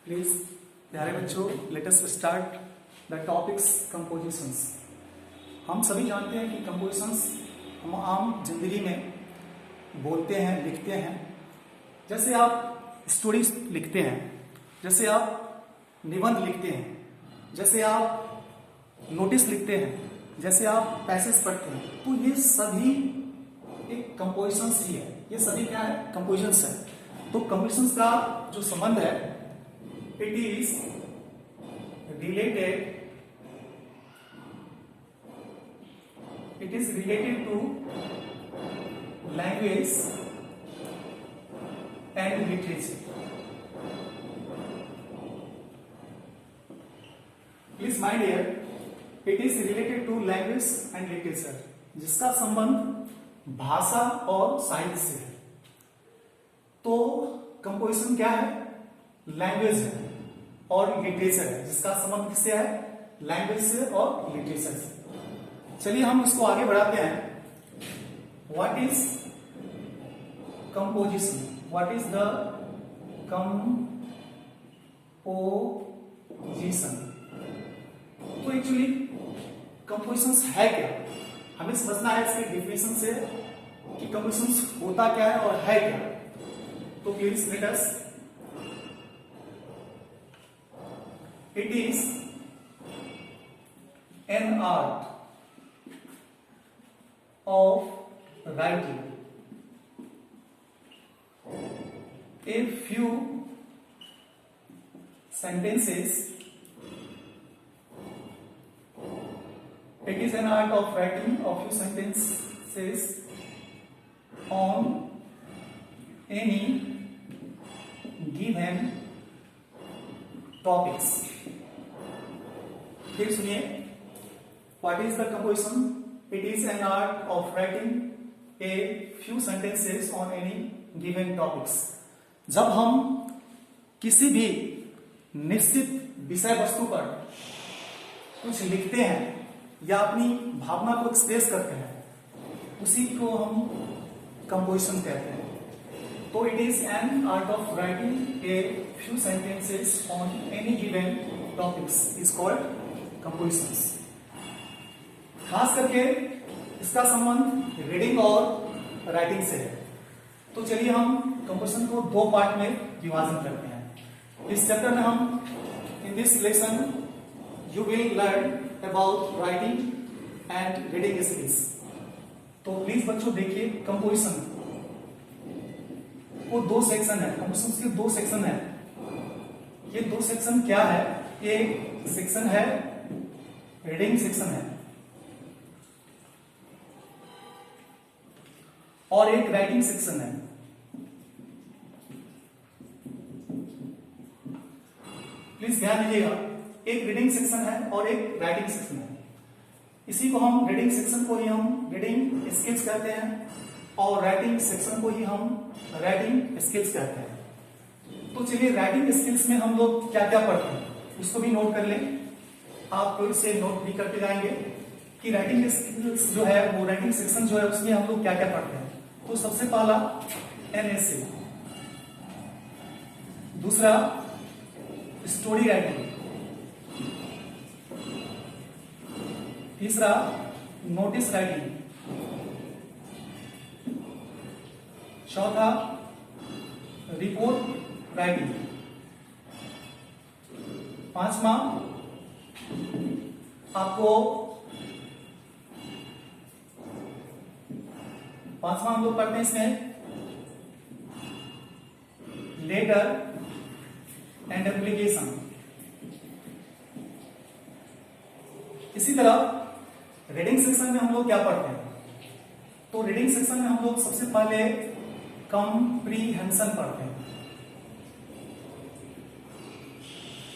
Please प्यारे बच्चों, let us start the topics compositions. हम सभी जानते हैं कि कंपोजिशंस हम आम जिंदगी में बोलते हैं, लिखते हैं। जैसे आप स्टोरीज लिखते हैं, जैसे आप निबंध लिखते हैं, जैसे आप नोटिस लिखते हैं, जैसे आप पैसेज पढ़ते हैं, तो ये सभी एक कंपोजिशंस ही है। ये सभी क्या है? कंपोजिशंस है। तो कंपोजिशंस का जो संबंध है, it is related to language and literature. Please mind here, it is related to language and literature, जिसका संबंध भाषा और साहित्य से है। तो कंपोजिशन क्या है? लैंग्वेज है और लिटरेचर है, जिसका संबंध किससे है? लैंग्वेज से और लिटरेचर से। चलिए हम इसको आगे बढ़ाते हैं। What is composition? What is the composition? तो एक्चुअली कंपोजिशन है क्या? हमें समझना है इसके डिफिनेशन से कि कंपोजिशन होता क्या है और है क्या। तो please let us, it is an art of writing a few sentences. It is an art of writing a few sentences on any given topics. फिर सुनिए, what is the composition? It is an art of writing a few sentences on any given topics. जब हम किसी भी निश्चित विषय वस्तु पर कुछ लिखते हैं या अपनी भावना को एक्सप्रेस करते हैं, उसी को हम कंपोजिशन कहते हैं। तो it is an art of writing a few sentences on any given topics is called compositions. खास करके इसका संबंध रीडिंग और राइटिंग से है। तो चलिए हम कंपोजिशन को दो पार्ट में विभाजन करते हैं। इस चैप्टर में हम, in this lesson you will learn about writing and reading skills. तो प्लीज बच्चों देखिए, कंपोजिशन वो दो सेक्शन है। कंपोजिशन के दो सेक्शन है। ये दो सेक्शन क्या है? एक सेक्शन है रीडिंग सेक्शन है और एक राइटिंग सेक्शन है। प्लीज ध्यान दीजिएगा, एक रीडिंग सेक्शन है और एक राइटिंग सेक्शन है। इसी को हम रीडिंग सेक्शन को ही हम रीडिंग स्किल्स कहते हैं और राइटिंग सेक्शन को ही हम राइटिंग स्किल्स कहते हैं। तो चलिए राइटिंग स्किल्स में हम लोग क्या क्या पढ़ते हैं उसको भी नोट कर लें। आप इसे नोट भी करते जाएंगे कि राइटिंग स्किल्स जो है, वो राइटिंग सेक्शन जो है, उसमें हम लोग क्या क्या पढ़ते हैं। तो सबसे पहला एनएसए, दूसरा स्टोरी राइटिंग, तीसरा नोटिस राइटिंग, चौथा रिपोर्ट राइटिंग, पांचवा हम लोग पढ़ते हैं इसमें लेटर एंड एप्लीकेशन। इसी तरह रीडिंग सेक्शन में हम लोग क्या पढ़ते हैं? तो रीडिंग सेक्शन में हम लोग सबसे पहले कॉम्प्रीहेंशन पढ़ते हैं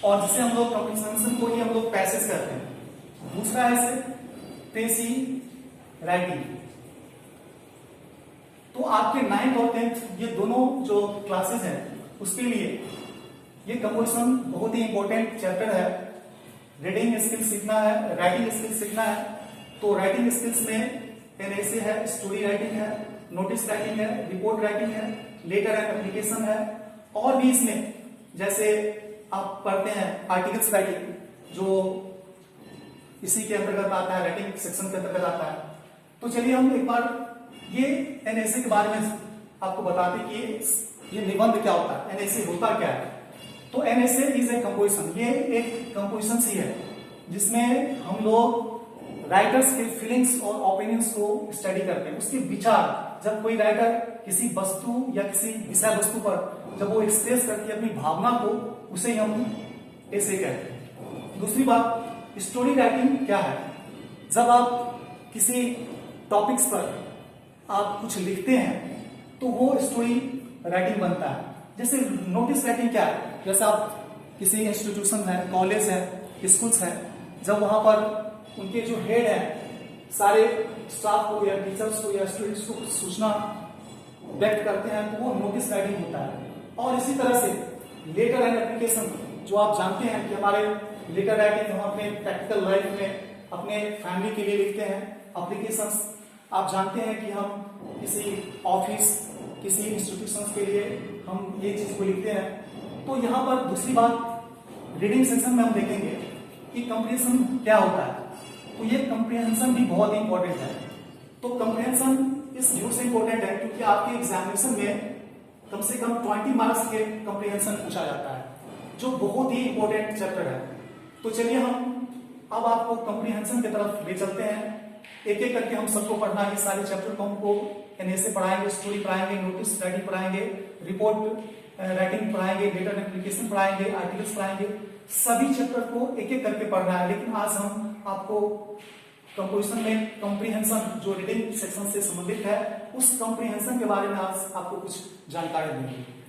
और जिसे हम लोग कॉम्प्रीहेंशन को ही हम लोग पैसेज करते हैं। दूसरा है पेशी राइटिंग। तो आपके 9th और 10th ये दोनों जो क्लासेस हैं उसके लिए ये कंपोजिशन बहुत ही इंपॉर्टेंट चैप्टर है। रीडिंग स्किल्स सीखना है, राइटिंग स्किल्स सीखना है। तो राइटिंग स्किल्स में एनएसए है, स्टोरी राइटिंग है, नोटिस राइटिंग है, रिपोर्ट राइटिंग है, लेटर एंड एप्लीकेशन है और भी इसमें जैसे आप पढ़ते हैं आर्टिकल्स राइटिंग, जो इसी के अंतर्गत आता है, राइटिंग सेक्शन के अंतर्गत आता है। तो चलिए हम एक बार ये एनएसए के बारे में आपको बताते कि ये निबंध क्या होता है, एनएसए होता क्या है। तो एनएसए इज ए कंपोजिशन, ये एक कंपोजिशन सी है जिसमें हम लोग राइटर्स के फीलिंग्स और ओपिनियंस को स्टडी करते हैं, उसके विचार। जब कोई राइटर किसी वस्तु या किसी विषय वस्तु पर जब वो एक्सप्रेस करती है अपनी भावना को, उसे हम ऐसे कहते हैं। दूसरी बात, स्टोरी राइटिंग क्या है? जब आप किसी टॉपिक्स पर आप कुछ लिखते हैं तो वो स्टोरी राइटिंग बनता है। जैसे नोटिस राइटिंग क्या है? जैसे आप किसी इंस्टीट्यूशन है, कॉलेज है, स्कूल्स है, जब वहां पर उनके जो हेड है सारे स्टाफ को या टीचर्स को या स्टूडेंट्स को सूचना व्यक्त करते हैं, तो वो नोटिस राइटिंग होता है। और इसी तरह से लेटर एंड एप्लीकेशन, जो आप जानते हैं कि हमारे लेटर राइटिंग हम अपने प्रैक्टिकल लाइफ में अपने फैमिली के लिए लिखते हैं। एप्लीकेशंस आप जानते हैं कि हम किसी ऑफिस, किसी इंस्टीट्यूशन के लिए हम ये चीज को लिखते हैं। तो यहाँ पर दूसरी बात, रीडिंग सेक्शन में हम देखेंगे कि कंप्रीहेंशन क्या होता है। तो ये कंप्रीहेंशन भी बहुत ही इंपॉर्टेंट है। तो कंप्रीहेंशन इस व्यू से इंपॉर्टेंट है क्योंकि आपके एग्जामिनेशन में कम से कम 20 मार्क्स के कंप्रीहेंशन पूछा जाता है, जो बहुत ही इंपॉर्टेंट चैप्टर है। तो चलिए हम अब आपको कंप्रीहेंशन की तरफ ले चलते हैं। एक एक करके हम सबको पढ़ना है, सारे चैप्टर को हमको एनएसए पढ़ाएंगे, स्टोरी पढ़ाएंगे, नोटिस राइटिंग पढ़ाएंगे, रिपोर्ट राइटिंग पढ़ाएंगे, लेटर एप्लीकेशन पढ़ाएंगे, आर्टिकल्स पढ़ाएंगे। सभी चैप्टर को एक एक करके पढ़ना है। लेकिन आज हम आपको कंपोजिशन में कंप्रीहेंशन जो रीडिंग सेक्शन से संबंधित है, उस कंप्रीहेंशन के बारे में आज आपको कुछ जानकारी देंगे।